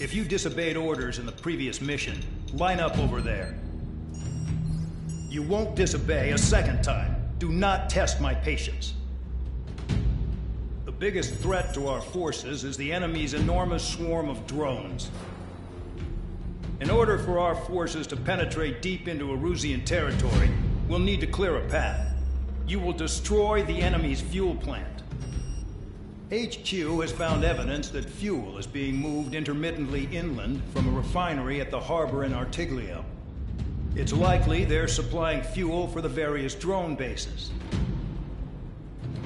If you disobeyed orders in the previous mission, line up over there. You won't disobey a second time. Do not test my patience. The biggest threat to our forces is the enemy's enormous swarm of drones. In order for our forces to penetrate deep into Erusian territory, we'll need to clear a path. You will destroy the enemy's fuel plant. HQ has found evidence that fuel is being moved intermittently inland from a refinery at the harbor in Artiglio. It's likely they're supplying fuel for the various drone bases.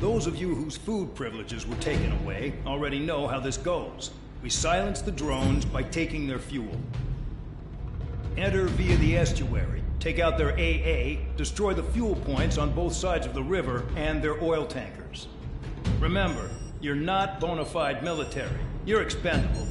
Those of you whose food privileges were taken away already know how this goes. We silence the drones by taking their fuel. Enter via the estuary, take out their AA, destroy the fuel points on both sides of the river and their oil tankers. Remember, you're not bona fide military. You're expendable.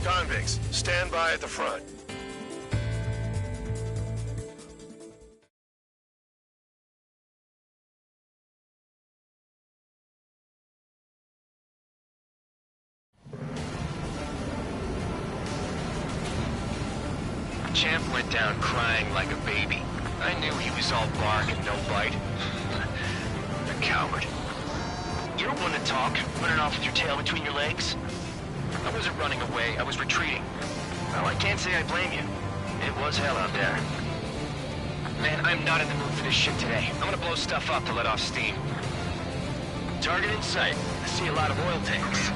Convicts, stand by at the front. Champ went down crying like a baby. I knew he was all bark and no bite. A coward. You're one to talk, running off with your tail between your legs. I wasn't running away, I was retreating. Well, I can't say I blame you. It was hell out there. Man, I'm not in the mood for this shit today. I'm gonna blow stuff up to let off steam. Target in sight. I see a lot of oil tanks.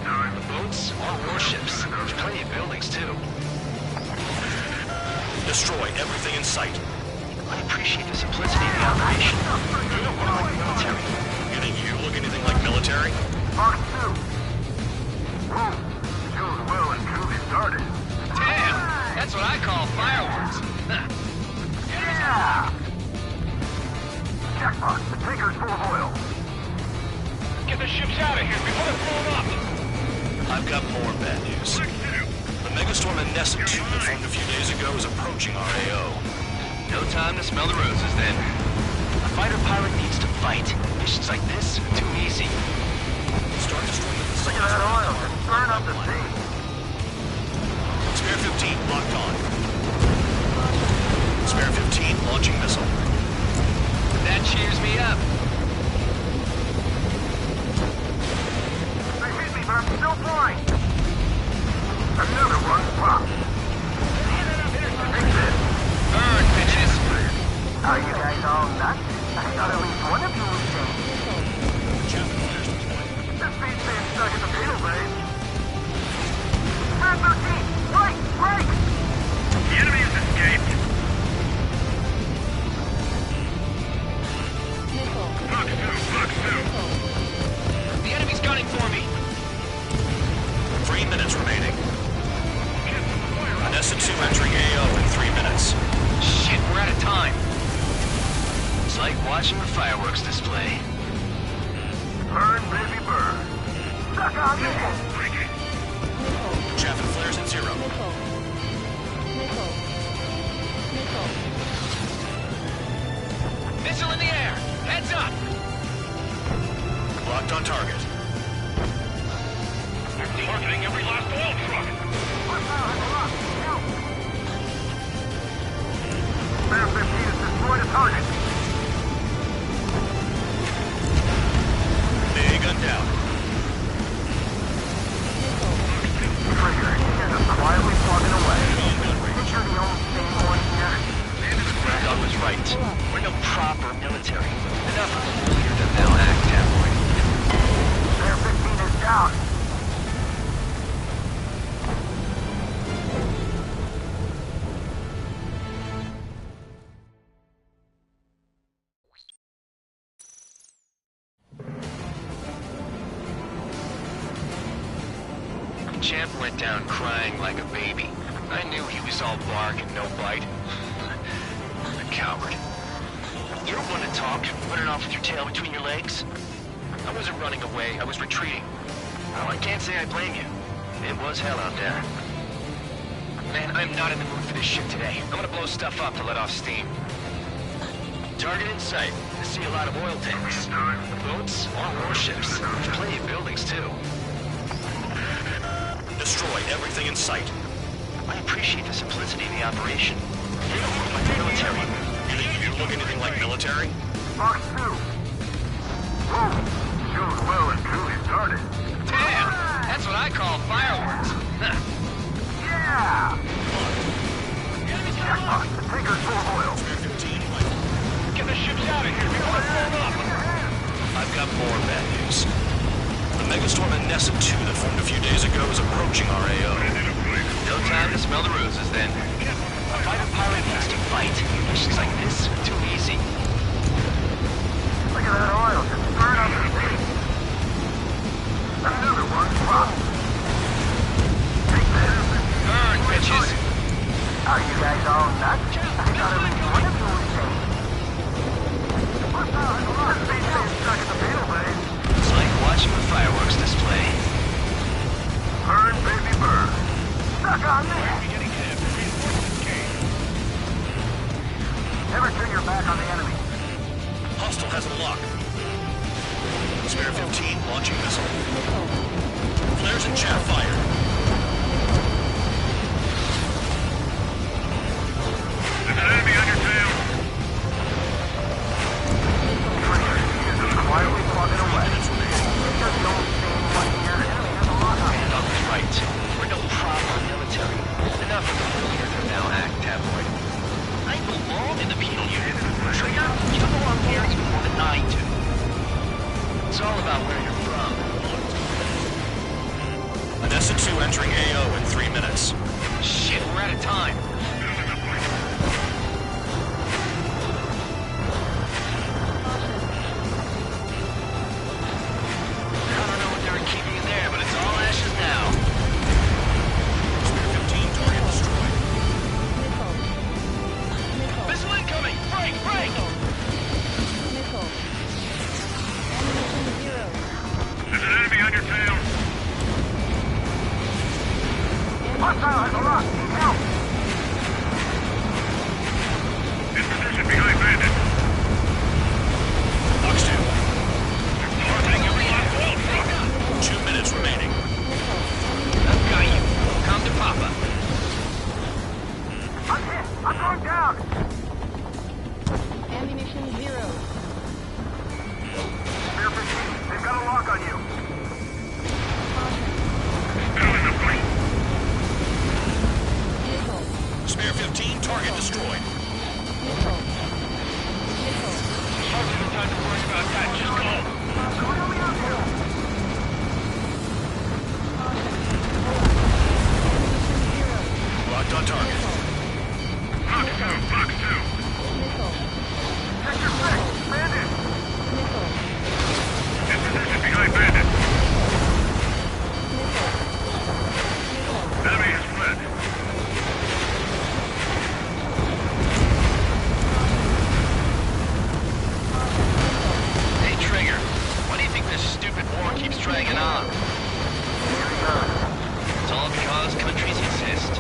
Boats, all warships. There's plenty of buildings, too. Destroy everything in sight. I appreciate the simplicity of the operation. You don't look like military. You think you look anything like military? Mark 2. Whoa. Show's well and truly started. Damn! That's what I call fireworks. Yeah! Jackpot, the tanker's full of oil. Get the ships out of here before they're blown up! I've got more bad news. The megastorm in Nessa 2 that formed a few days ago is approaching our AO. No time to smell the roses, then. A fighter pilot needs to fight. Missions like this are too easy. Start destroying the Look at that oil. Just burn up the sea. Spare 15 locked on. Spare 15 launching missile. That cheers me up. They hit me, but I'm still flying. Another one popped. Take this. Burn, bitches! Are you guys all nuts? I thought at least one of you was dead. This beats being stuck in the beetle base. Man 13! Right! Break! The enemy has escaped. Box 2. The enemy's gunning for me! 3 minutes remaining. Nessa 2 entering AO in 3 minutes. Shit, we're out of time. It's like watching a fireworks display. Burn, baby, burn. Suck on this! Chaff and flares at 0. Locked on target. Targeting every last oil truck. Bear 15 has destroyed a target. Big gun down. Trigger, you're just quietly plugging away. Think you're the only sane one here? Randall was right. We're no proper military. Enough of the leader to now act tabloid. Bear 15 is down. Champ went down crying like a baby. I knew he was all bark and no bite. A coward. You're one to talk, running off with your tail between your legs. I wasn't running away, I was retreating. Well, I can't say I blame you. It was hell out there. Man, I'm not in the mood for this shit today. I'm gonna blow stuff up to let off steam. Target in sight. I see a lot of oil tanks. Boats, all warships. There's plenty of buildings, too. Destroy everything in sight. I appreciate the simplicity of the operation. They don't look like the military. You think you look anything like military? Fox 2. Whoa. Shows well and truly started. Damn! That's what I call fireworks. Huh. Yeah! Jackpot. The tanker's full of oil. Get the ships out of here. We don't want to blow up. I've got more bad news. The Megastorm and Nessa 2 that formed a few days ago is approaching our AO. No time to smell the roses, then. A fighter pilot needs to fight. Missions like this are too easy. Look at that oil just burn up the street. Another one dropped. Take this. Burn, bitches. Are you guys all nuts? I thought it was one of you was safe. What's that? This thing's stuck in the panel bay. It's like watching a fireworks display. Burn, baby, burn. Suck on that. Never turn your back on the enemy. Hostile has a lock. Spare 15 launching missile. Flares and chaff fired. There's an enemy on your tail. Trigger, you're just quietly plugging away. Just don't stay one here. Enemy has a lock on you. Randolph was right. We're no proper military. Enough of the leader to now act tabloid. I belong in the penal unit. Trigger, you belong here even more than I do. It's all about where you're from. Nessa 2 entering AO in 3 minutes. Shit, we're out of time. I don't know what they were keeping in there, but it's all ashes now. Spare 15 target destroyed. Missile incoming! Break! Break! Missile. Ammunition 0. There's an enemy on your tail. Hostile has a lock. Need help. In position behind Bandit. Box 2. Targeting every last oil truck. 2 minutes remaining. I've got you. Come to Papa. I'm hit. I'm going down. Ammunition 0. Spear 15. They've got a lock on you. Missile. Spare 15 target destroyed. Missile. Missile. Hardly no time to worry about that. Just go. Locked on target. Box 2. Missile. Sector 6. Bandit. Missile. In position behind Bandit. Missile. Enemy has fled. Hey, Trigger. Why do you think this stupid war keeps dragging on? It's all because countries exist.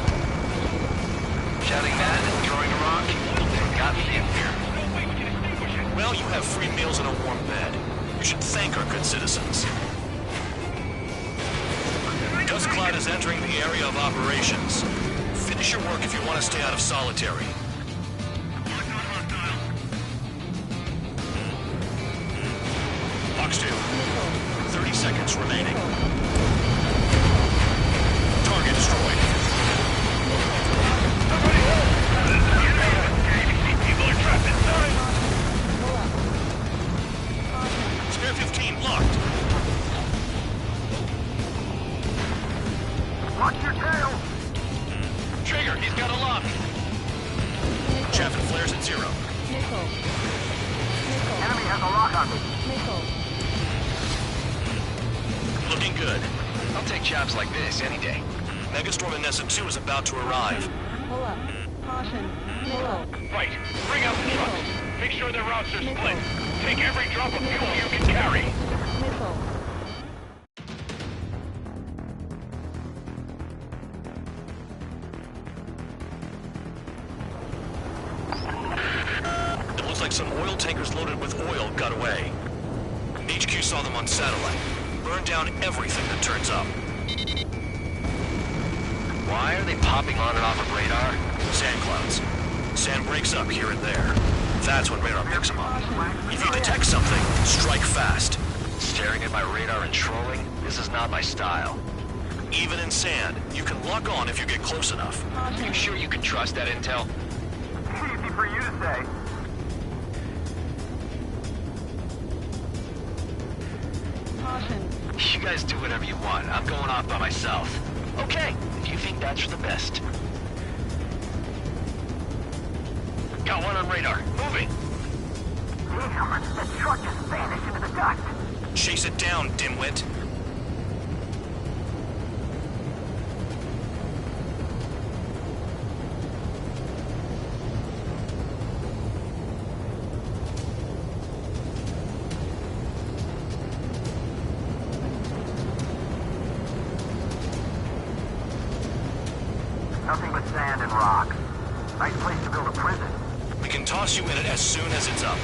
Shouting that and throwing a rock got me in here. Well, you have free meals and a warm bed. You should thank our good innocent citizens. Dust Cloud is entering the area of operations. Finish your work if you want to stay out of solitary. Fox 2, 30 seconds remaining. Target destroyed. People are trapped inside. Spare 15 locked. Watch your tail! Trigger, he's got a lock. Chaff and flares at 0. Missile. Missile. Enemy has a lock on me. Missile. Looking good. I'll take jobs like this any day. Megastorm and Nessa 2 is about to arrive. Pull up. Caution. Missile. Right. Bring out the trucks. Make sure their routes are split. Take every drop of fuel you can carry. Missile. It looks like some oil tankers loaded with oil got away. HQ saw them on satellite. Burn down everything that turns up. Why are they popping on and off of radar? Sand clouds. Sand breaks up here and there. That's when radar picks them up. If you detect something, strike fast. Staring at my radar and trolling? This is not my style. Even in sand, you can lock on if you get close enough. Are you sure you can trust that intel? Easy for you to say. Caution. You guys do whatever you want. I'm going off by myself. Okay, if you think that's for the best. Got one on radar. Moving. Damn, the truck just vanished into the dust. Chase it down, dimwit. Nothing but sand and rocks. Nice place to build a prison. We can toss you in it as soon as it's up.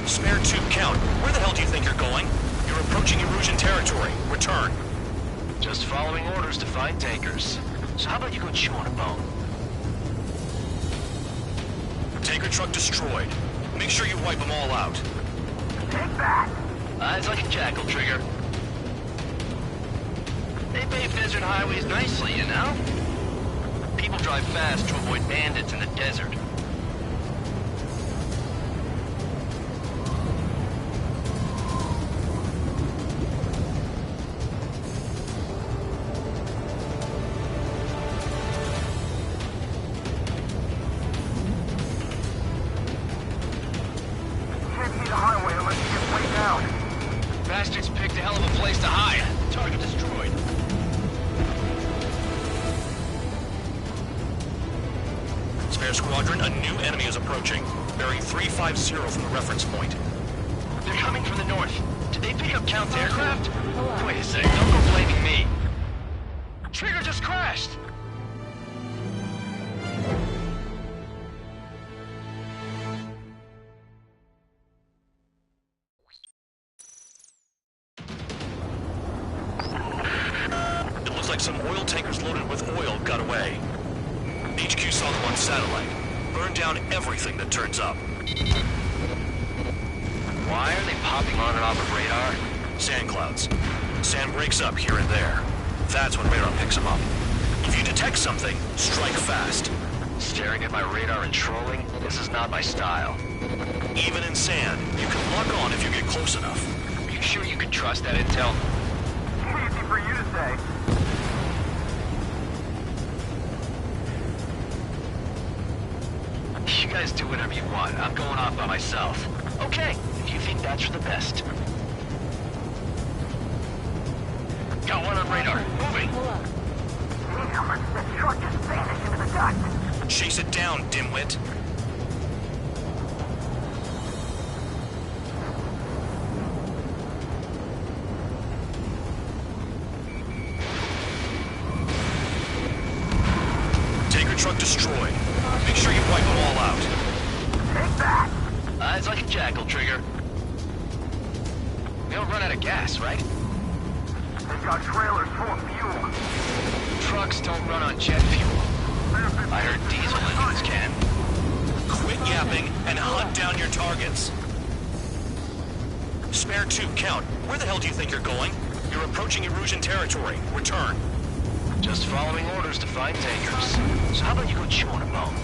Spare 2 count. Where the hell do you think you're going? You're approaching Erusian territory. Return. Just following orders to find tankers. So how about you go chew on a bone? Tanker truck destroyed. Make sure you wipe them all out. Take that! Eyes like a jackal, Trigger. They pave desert highways nicely, you know? People drive fast to avoid bandits in the desert. Can't see the highway unless you get way down. Bastards picked a hell of a place to hide. Target destroyed. Spare squadron, a new enemy is approaching. Bearing 350 from the reference point. They're coming from the north. Did they pick up Count's aircraft? Wait a sec, don't go blaming me. Trigger just crashed! It looks like some oil tankers loaded with oil got away. HQ saw them on satellite. Burn down everything that turns up. Why are they popping on and off of radar? Sand clouds. Sand breaks up here and there. That's when radar picks them up. If you detect something, strike fast. Staring at my radar and trolling? This is not my style. Even in sand, you can lock on if you get close enough. Are you sure you can trust that intel? Easy for you to say. You guys do whatever you want. I'm going off by myself. Okay, if you think that's for the best. Got one on radar. Moving. Pull up. Damn, the truck just vanished into the dust. Chase it down, dimwit. Tanker truck destroyed. Make sure you wipe them all out. Take that! Eyes like a jackal, Trigger. They'll run out of gas, right? They've got trailers full of fuel. Trucks don't run on jet fuel. I heard diesel engines can. Quit yapping and hunt down your targets. Spare 2, Count. Where the hell do you think you're going? You're approaching Erusian territory. Return. Just following orders to find tankers. So how about you go chew on a bone?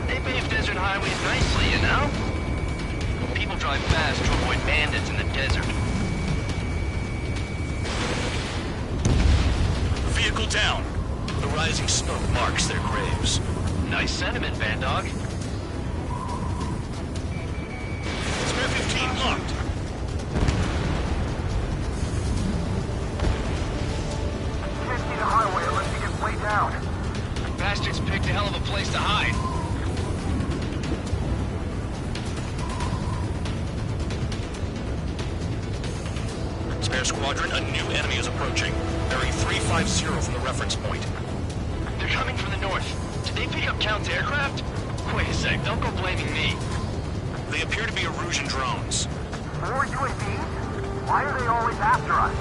They pave desert highways nicely, you know? People drive fast to avoid bandits in the desert. Vehicle down. The rising smoke marks their graves. Nice sentiment, Vandog. Spare 15 locked. Can't see the highway unless you get way down. Bastards picked a hell of a place to hide. Spare squadron, a new enemy is approaching. Bearing 350 from the reference point. They're coming from the north. Did they pick up Count's aircraft? Wait a sec, don't go blaming me. They appear to be Erusian drones. More UAVs? Why are they always after us?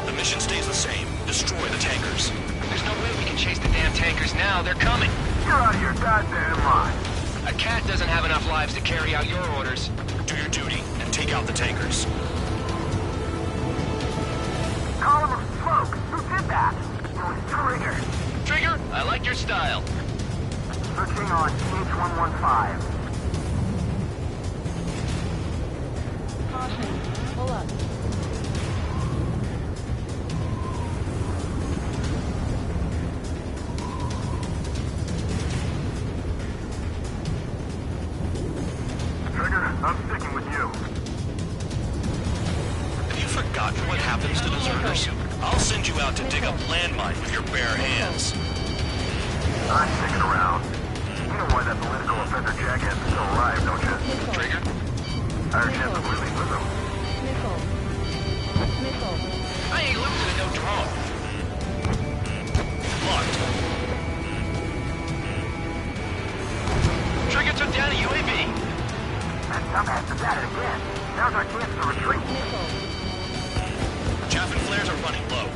The mission stays the same. Destroy the tankers. There's no way we can chase the damn tankers now. They're coming. You're out of your goddamn mind. A cat doesn't have enough lives to carry out your orders. Do your duty and take out the tankers. Column of smoke. Who did that? It was Trigger. Trigger, I like your style. Searching on H115. Caution. Pull up. Trigger, I'm sticking with you. Have you forgotten what happens to deserters? I'll send you out to dig up landmine with your bare hands. I'm sticking around. You know why that political offender jackass is still alive, don't you? Missile. Trigger, I heard you have some living with him. Missile. Missile. I ain't losing to no drone. Locked. Trigger took down a UAV. That dumbass is at it again. Now's our chance to retreat. Missile. Chaff and flares are running low.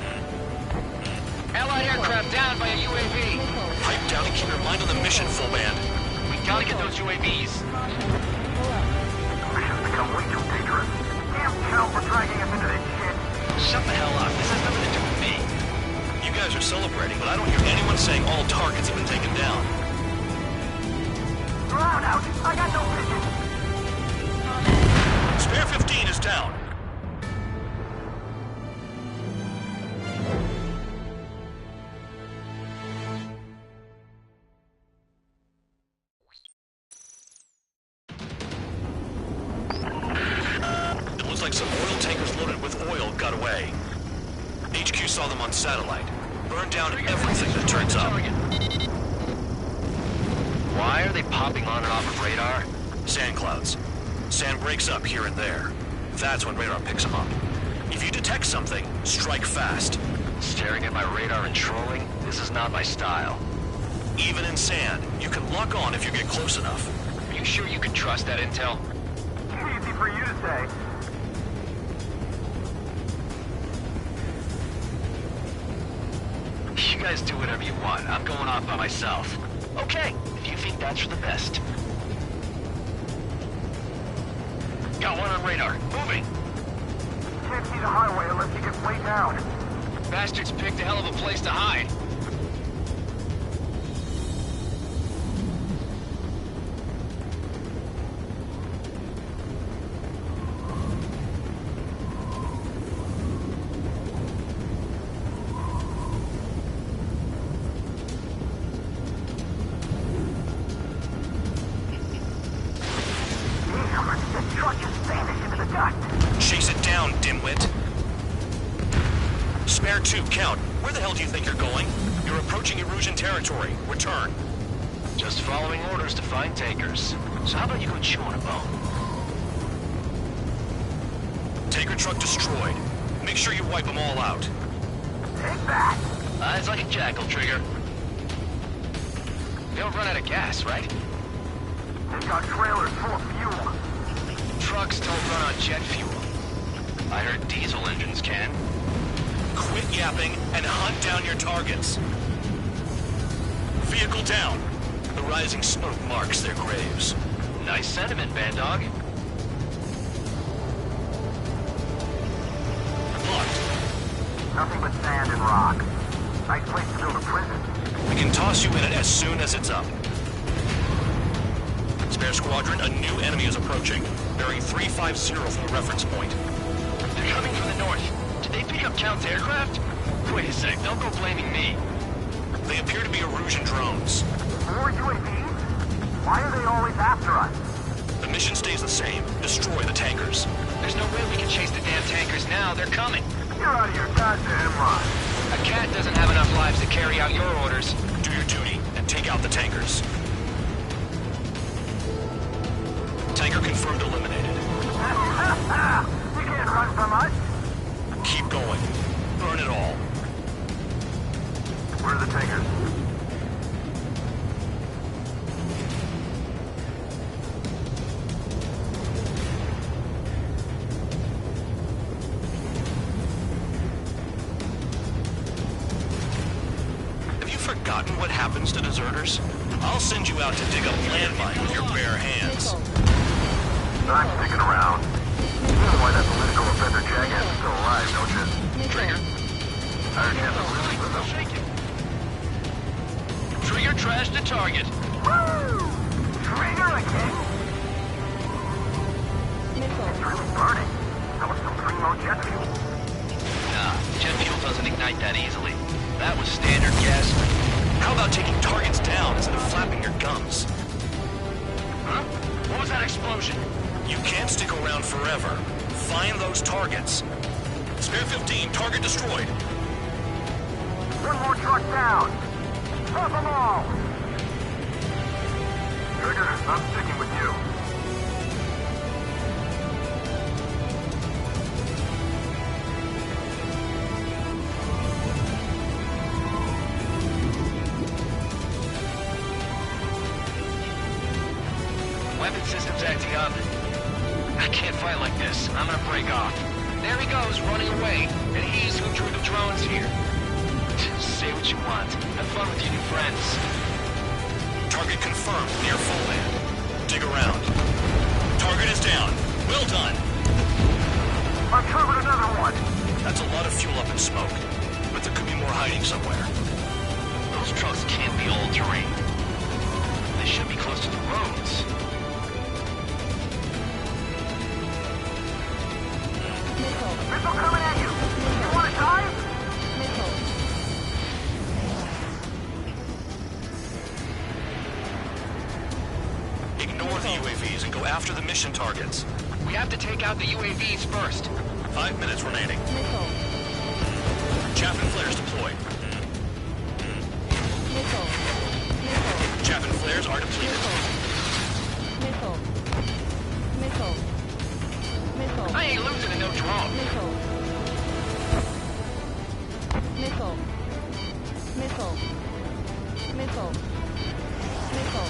Allied aircraft down by a UAV. Missile. Pipe down and keep your mind on the mission, full band. We gotta get those UAVs. Caution. Pull up. Mission's become way too dangerous. Damn Cal for dragging us into this shit. Shut the hell up. This has nothing to do with me. You guys are celebrating, but I don't hear anyone saying all targets have been taken down. Drown out. I got no vision. Spare 15 is down. It looks like some oil tankers loaded with oil got away. HQ saw them on satellite. Burned down everything that turns up. Why are they popping on and off of radar? Sand clouds. Sand breaks up here and there. That's when radar picks them up. If you detect something, strike fast. Staring at my radar and trolling? This is not my style. Even in sand, you can lock on if you get close enough. Are you sure you can trust that intel? Easy for you to say. You guys do whatever you want. I'm going off by myself. Okay, if you think that's for the best. Got one on radar. Moving. Can't see the highway unless you get way down. Bastards picked a hell of a place to hide. Damn, this truck just vanished into the dust. Chase it down, dimwit. Spare 2, Count. Where the hell do you think you're going? You're approaching Erusian territory. Return. Just following orders to find tankers. So how about you go chew on a bone? Tanker truck destroyed. Make sure you wipe them all out. Take that. Eyes like a jackal, Trigger. They'll run out of gas, right? They've got trailers full of fuel. Trucks don't run on jet fuel. I heard diesel engines can. Quit yapping and hunt down your targets. Vehicle down. The rising smoke marks their graves. Nice sentiment, Bandog. Locked. Nothing but sand and rock. Nice place to build a prison. We can toss you in it as soon as it's up. Spare Squadron, a new enemy is approaching. Bearing 350 from the reference point. They're coming from the north. Did they pick up Count's aircraft? Wait a sec, don't go blaming me. They appear to be Erusian drones. More UAVs? Why are they always after us? The mission stays the same. Destroy the tankers. There's no way we can chase the damn tankers now. They're coming. You're out of your goddamn mind. A cat doesn't have enough lives to carry out your orders. Do your duty and take out the tankers. Tanker confirmed eliminated. You can't run from us. Keep going. Burn it all. Where are the tankers? Have you forgotten what happens to deserters? I'll send you out to dig up landmine with your bare hands. I'm sticking around. You know why that political offender jackass is still alive, don't you? Trigger. Our chance of losing with him. Shake it. Trigger trashed the target. Woo! Trigger again? Missile. It's really burning. That was some primo jet fuel. Nah, jet fuel doesn't ignite that easily. That was standard gasoline. How about taking targets down instead of flapping your gums? Huh? What was that explosion? You can't stick around forever. Find those targets. Spare 15, target destroyed. One more truck down. Stop them all. Trigger, I'm sticking with you. Weapon systems acting up. I can't fight like this. I'm gonna break off. There he goes, running away. And he's who drew the drones here. Say what you want. Have fun with your new friends. Target confirmed near full land. Dig around. Target is down. Well done. Uncovered another one. That's a lot of fuel up in smoke. But there could be more hiding somewhere. Those trucks can't be all terrain. They should be close to the roads. Missile. Missile coming at you. You want to dive? Missile. Ignore the UAVs and go after the mission targets. We have to take out the UAVs first. 5 minutes remaining. Missile. Chaff and flares deployed. Missile. Missile. Chaff and flares are depleted. Missile. Missile. Missile. I ain't losing to no drone. Missile. Missile. Missile. Missile. Missile.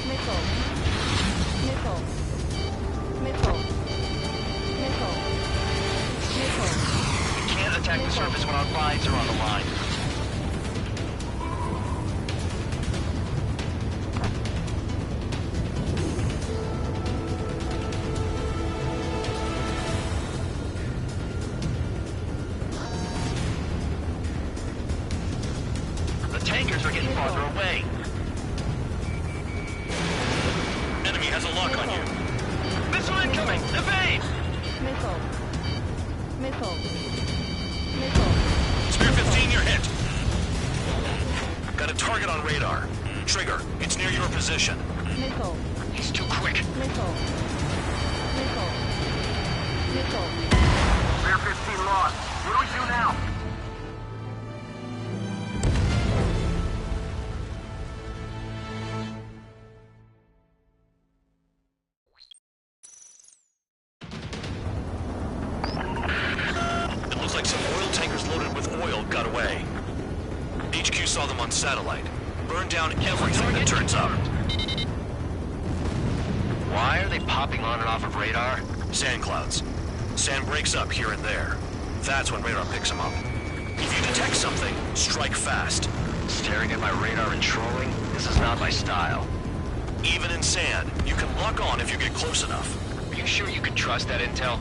Missile. Missile. Missile. Missile. Missile. We can't attack the surface when our lives are on the line. The tankers are getting farther away. Enemy has a lock on you. Missile incoming! Evade! Missile. Missile. Missile. Spear 15, you're hit. Got a target on radar. Trigger, it's near your position. Missile. He's too quick. Missile. Missile. Missile. Spear 15 lost. What do we do now? It looks like some oil tankers loaded with oil got away. HQ saw them on satellite. Burn down everything that turns up. Why are they popping on and off of radar? Sand clouds. Sand breaks up here and there. That's when radar picks them up. If you detect something, strike fast. Staring at my radar and trolling? This is not my style. Even in sand, you can lock on if you get close enough. Are you sure you can trust that intel?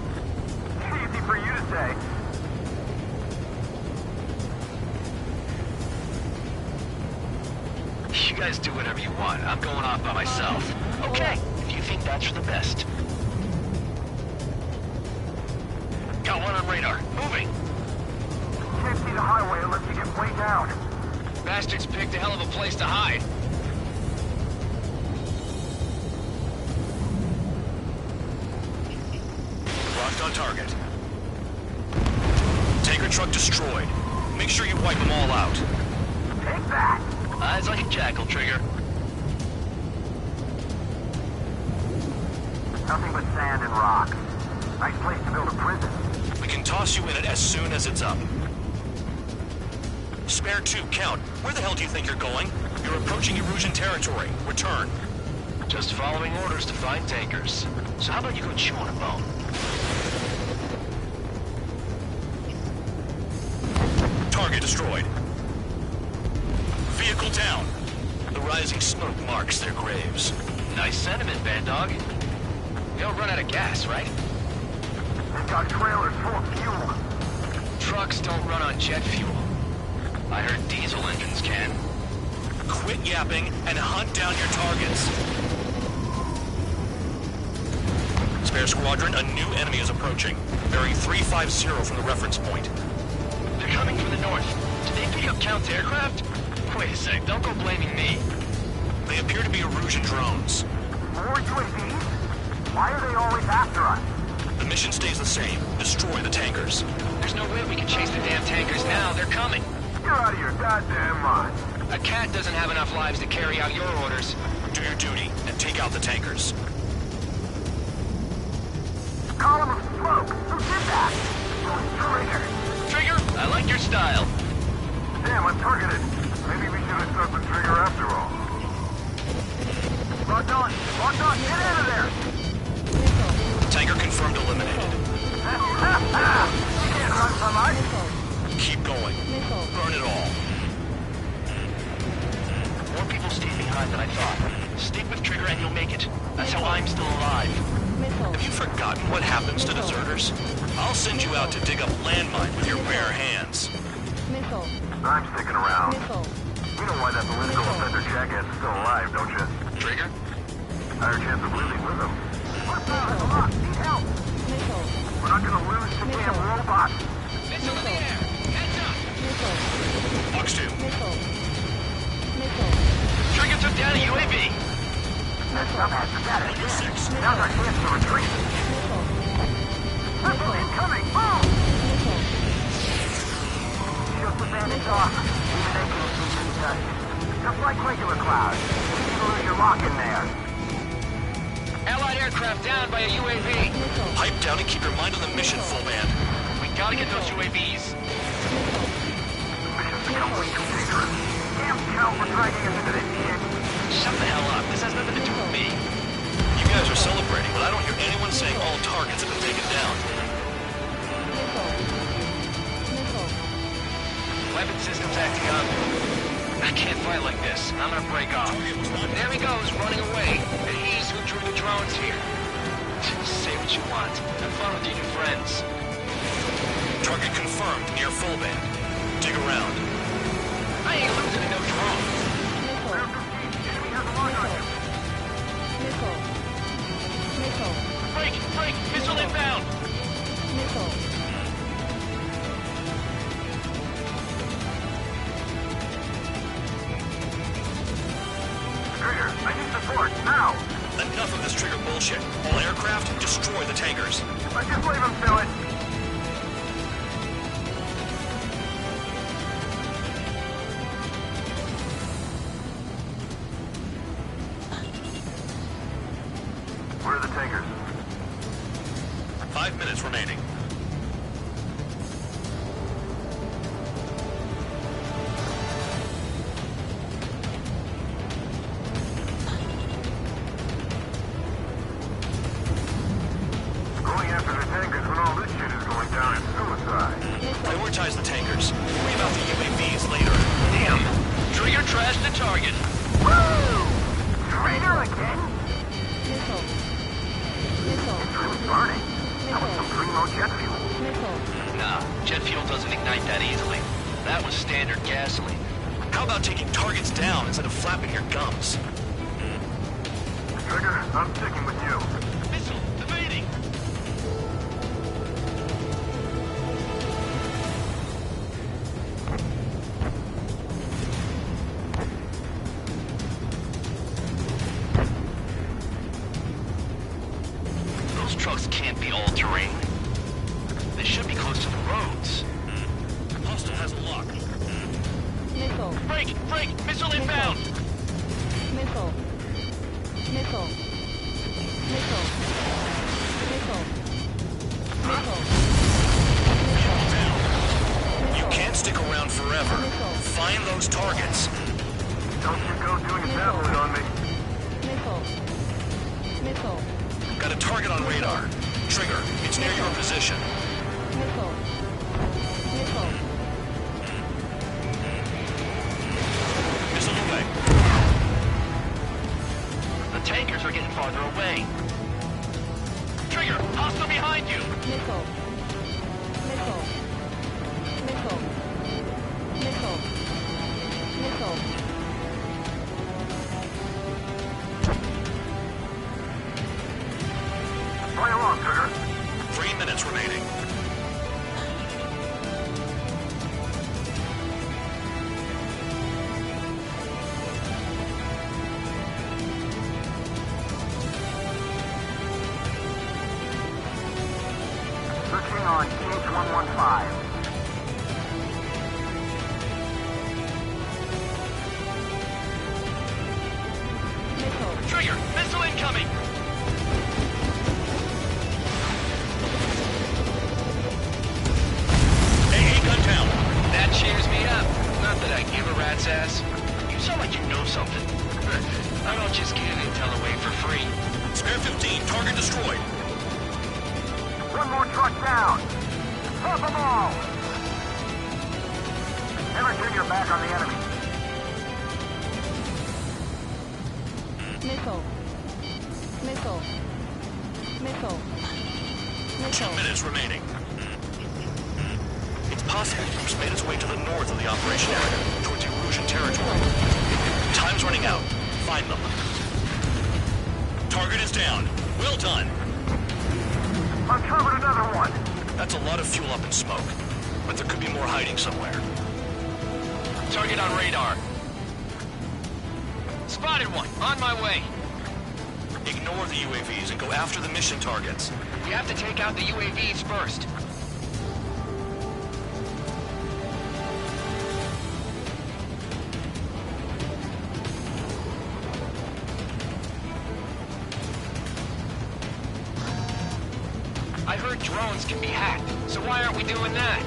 Easy for you to say. You guys do whatever you want. I'm going off by myself. Okay, if you think that's for the best. Got one on radar. Moving. Can't see the highway unless you get way down. Bastards picked a hell of a place to hide. Locked on target. Tanker truck destroyed. Make sure you wipe them all out. Take that! Eyes like a jackal, Trigger. Nothing but sand and rocks. Nice place to build a prison. We can toss you in it as soon as it's up. Spare 2, Count. Where the hell do you think you're going? You're approaching Erusian territory. Return. Just following orders to find tankers. So how about you go chew on a bone? Target destroyed. Vehicle down. The rising smoke marks their graves. Nice sentiment, Bad Dog. We don't run out of gas, right? They've got trailers full of fuel. Trucks don't run on jet fuel. I heard diesel engines can. Quit yapping and hunt down your targets. Spare Squadron, a new enemy is approaching. Bearing 350 from the reference point. They're coming from the north. Did they pick up Count's aircraft? Wait a sec, don't go blaming me. They appear to be Erusian drones. More UAVs? Why are they always after us? The mission stays the same. Destroy the tankers. There's no way we can chase the damn tankers now. They're coming. You're out of your goddamn mind. A cat doesn't have enough lives to carry out your orders. Do your duty and take out the tankers. Column of smoke. Who did that? Trigger. Trigger, I like your style. Damn, I'm targeted. Maybe we should have stuck with Trigger after all. Locked on. Locked on. Get out of there. Tanker confirmed eliminated. You can't run from us. Keep going. Burn it all. More people stayed behind than I thought. Stick with Trigger and you'll make it. That's how I'm still alive. Have you forgotten what happens to deserters? I'll send you out to dig up landmine with your bare hands. Missile. I'm sticking around. Missile. You know why that political offender jackass is still alive, don't you? Trigger? Higher chance of living with him. What's up? Come on, need help. Missile. We're not gonna lose to damn robots. Missile in the air. Heads up. Missile. Box 2. Missile. Missile. Trigger took down a UAV. That dumbass is at it. 6. Now's our chance to retreat. Missile. Missile incoming! Boom! Missile. Shoot the bandits off. Even they can't keep in touch. Just like regular clouds. You lose your lock in there. Allied aircraft down by a UAV. Missile. Pipe down and keep your mind on the mission, full band. We gotta get those UAVs. Mission's become way too dangerous. Damn Cal for dragging us into this shit. Shut the hell up. This has nothing to do with me. You guys are celebrating, but I don't hear anyone saying all targets have been taken down. Missile. Missile. Weapon systems acting up. I can't fight like this. I'm gonna break off. There he goes, running away. And he's who drew the drones here. Say what you want. Have fun with your new friends. Target confirmed near full band. Dig around. I ain't losing to no drone. Missile. Missile. Missile. Break! Break! Missile inbound! Missile. Trigger, I need support, now! Enough of this Trigger bullshit. All aircraft, destroy the tankers. Let's just leave him to it. Where are the tankers? 5 minutes remaining. trash the target. Woo! Traitor again? Missile. Missile. It's burning. That was some primo jet fuel. Missile. Nah, jet fuel doesn't ignite that easily. That was standard gasoline. How about taking targets down instead of flapping your gums? Trigger, I'm sticking with you. Missile, evading! Those trucks can't be all-terrain. They should be close to the roads. Hostile has a lock. Missile. Break! Missile inbound! Missile. Missile. Missile. Missile. Missile. You can't stick around forever. Find those targets. Don't you go doing a tablet on me. Missile. Missile. Got a target on radar. Trigger, it's near your position. Missile. Missile. Missile away. The tankers are getting farther away. Trigger, hostile behind you! Missile. Missile. Missile. Missile. Missile. Play along, Trigger. 3 minutes remaining. Searching on TH-115. Missile. Trigger, missile incoming! AA gun down. That cheers me up. Not that I give a rat's ass. You sound like you know something. I don't just give intel away for free. Spare 15, target destroyed. One more truck down. Pop them all. Never turn your back on the enemy. Missile. Missile. Missile. 2 Missile. minutes remaining. Its posse groups made its way to the north of the operation area, towards Erusian territory. Time's running out. Find them. Target is down. Well done. Uncovered another one. That's a lot of fuel up in smoke. But there could be more hiding somewhere. Target on radar. Spotted one. On my way. Ignore the UAVs and go after the mission targets. We have to take out the UAVs first. I heard drones can be hacked, so why aren't we doing that?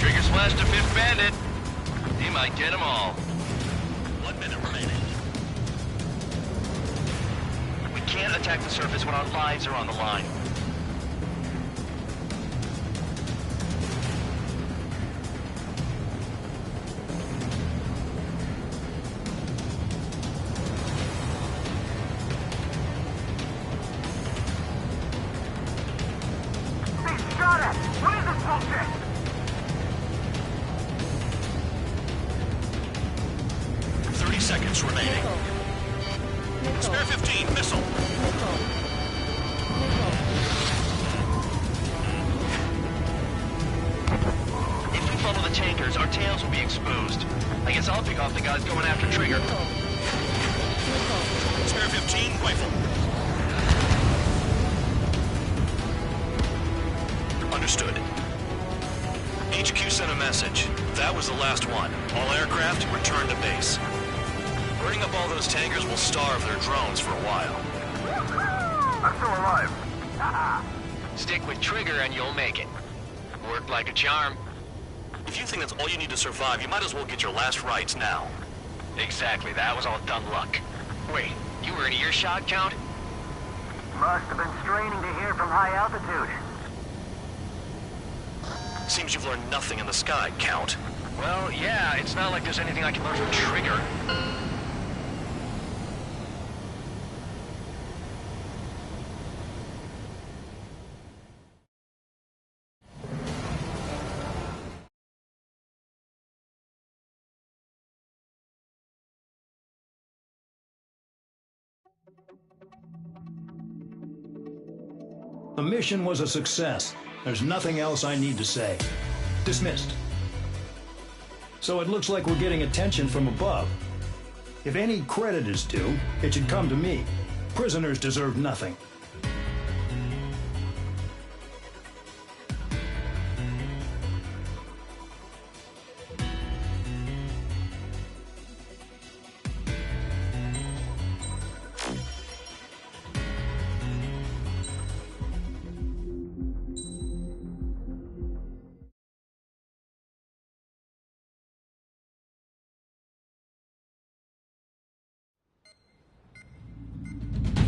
Trigger slashed a fifth bandit. He might get them all. 1 minute remaining. We can't attack the surface when our lives are on the line. They shot at. What is this bullshit? 30 seconds remaining. Missile. Missile. Spare 15, missile. Missile. Missile. If we follow the tankers, our tails will be exposed. I guess I'll pick off the guys going after Trigger. Missile. Missile. Spare 15, rifle. Understood. HQ sent a message. That was the last one. All aircraft, return to base. Burning up all those tankers will starve their drones for a while. I'm still alive. Stick with Trigger and you'll make it. Worked like a charm. If you think that's all you need to survive, you might as well get your last rites now. Exactly, that was all dumb luck. Wait, you were in earshot, Count? Must have been straining to hear from high altitude. Seems you've learned nothing in the sky, Count. Well, yeah, it's not like there's anything I can learn from Trigger. The mission was a success. There's nothing else I need to say. Dismissed. So it looks like we're getting attention from above. If any credit is due, it should come to me. Prisoners deserve nothing.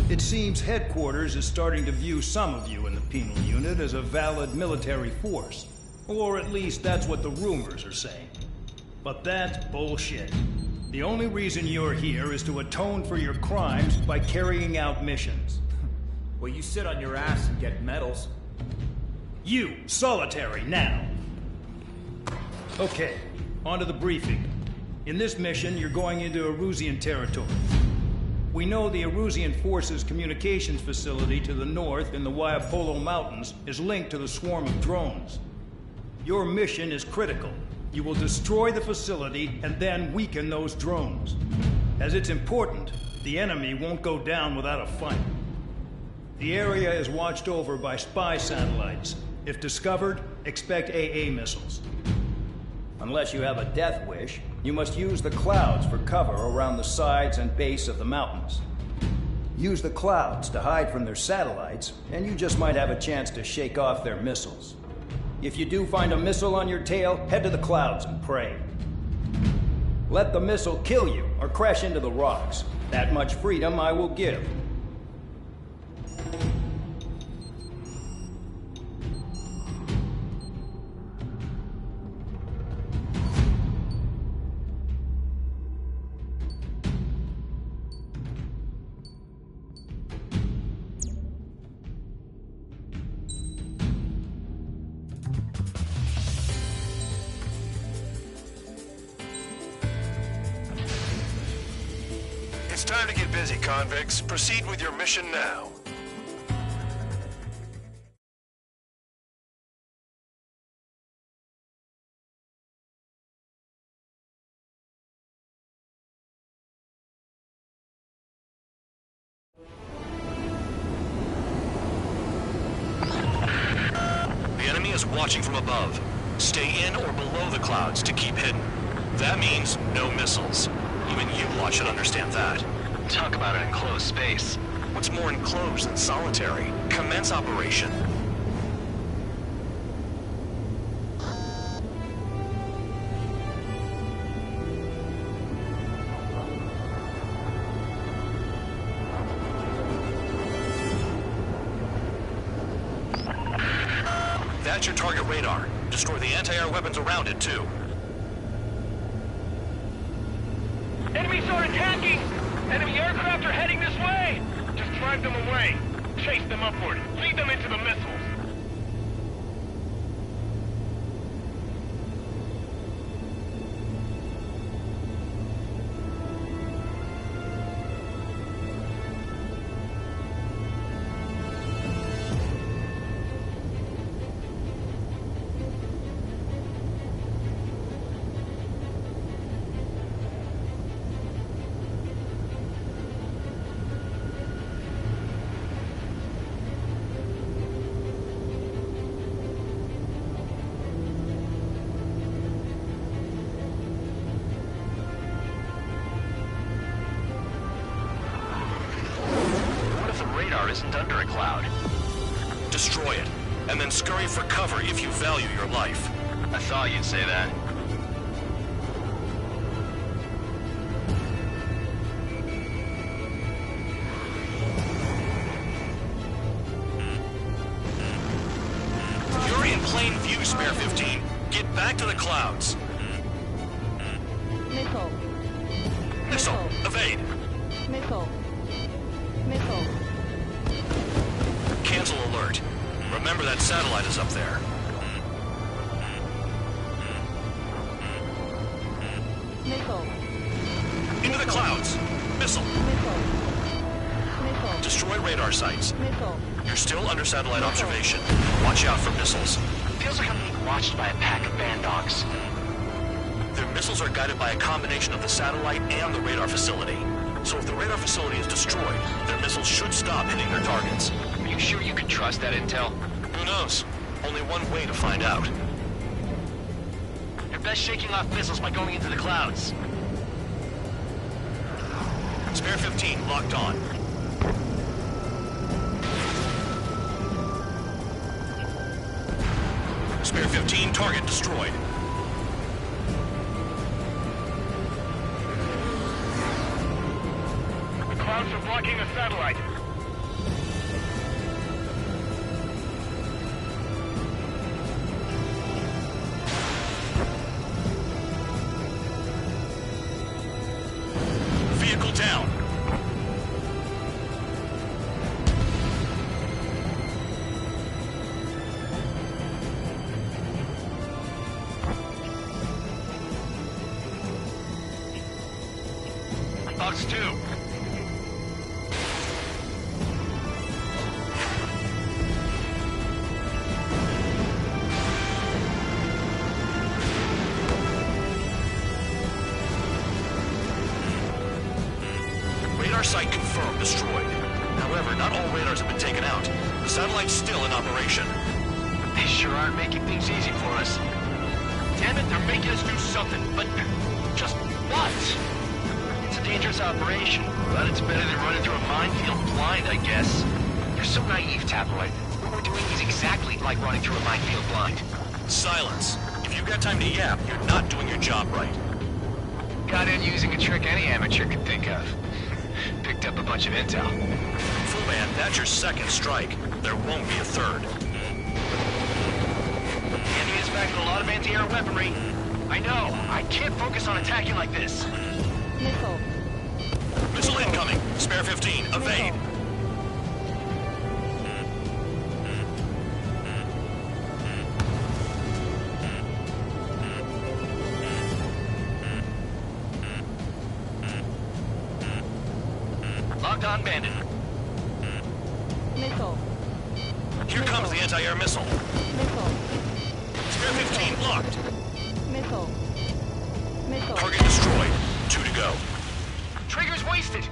It seems headquarters is starting to view some of you in the penal unit as a valid military force. Or at least that's what the rumors are saying. But that's bullshit. The only reason you're here is to atone for your crimes by carrying out missions. Well, you sit on your ass and get medals. You, solitary, now. Okay, on to the briefing. In this mission, you're going into Erusian territory. We know the Erusian Forces communications facility to the north in the Waiapolo Mountains is linked to the swarm of drones. Your mission is critical. You will destroy the facility and then weaken those drones. As it's important, the enemy won't go down without a fight. The area is watched over by spy satellites. If discovered, expect AA missiles. Unless you have a death wish, you must use the clouds for cover around the sides and base of the mountains. Use the clouds to hide from their satellites, and you just might have a chance to shake off their missiles. If you do find a missile on your tail, head to the clouds and pray. Let the missile kill you or crash into the rocks. That much freedom I will give. It's time to get busy, convicts. Proceed with your mission now. The enemy is watching from above. Stay in or below the clouds to keep hidden. That means no missiles. Even you lot should understand that. Talk about an enclosed space. What's more enclosed than solitary? Commence operation. That's your target radar. Destroy the anti-air weapons around it, too. Enemies are attacking! Enemy aircraft are heading this way! Just drive them away. Chase them upward. Lead them into the missiles. Isn't under a cloud. Destroy it, and then scurry for cover if you value your life. I thought you'd say that. You're in plain view, Spare 15. Get back to the clouds. Missile. Missile, evade. Missile. Missile. Cancel alert. Remember that satellite is up there. Missile. Into the clouds. Missile. Missile. Missile. Destroy radar sites. Missile. You're still under satellite observation. Watch out for missiles. Feels like I'm being watched by a pack of band dogs. Their missiles are guided by a combination of the satellite and the radar facility. So if the radar facility is destroyed, their missiles should stop hitting their targets. Are you sure you can trust that intel? Who knows? Only one way to find out. You're best shaking off missiles by going into the clouds. Spare 15 locked on. Spare 15 target destroyed. The clouds are blocking the satellite. Vehicle down. Fox 2. Radar site confirmed destroyed. However, not all radars have been taken out. The satellite's still in operation. They sure aren't making things easy for us. Damn it, they're making us do something, but just what? It's a dangerous operation, but it's better than running through a minefield blind, I guess. You're so naive, Tabloid. What we're doing is exactly like running through a minefield blind. Silence. If you've got time to yap, you're not doing your job right. Got in using a trick any amateur could think of. Picked up a bunch of intel. Full man, that's your second strike. There won't be a third. The enemy is back with a lot of anti-air weaponry. I know. I can't focus on attacking like this. Missile. Missile incoming. Spare 15. Evade. Locked on bandit. Missile. Here comes the anti-air missile. Missile. Spare 15 locked. Missile. Missile. Target destroyed. 2 to go. Trigger's wasted.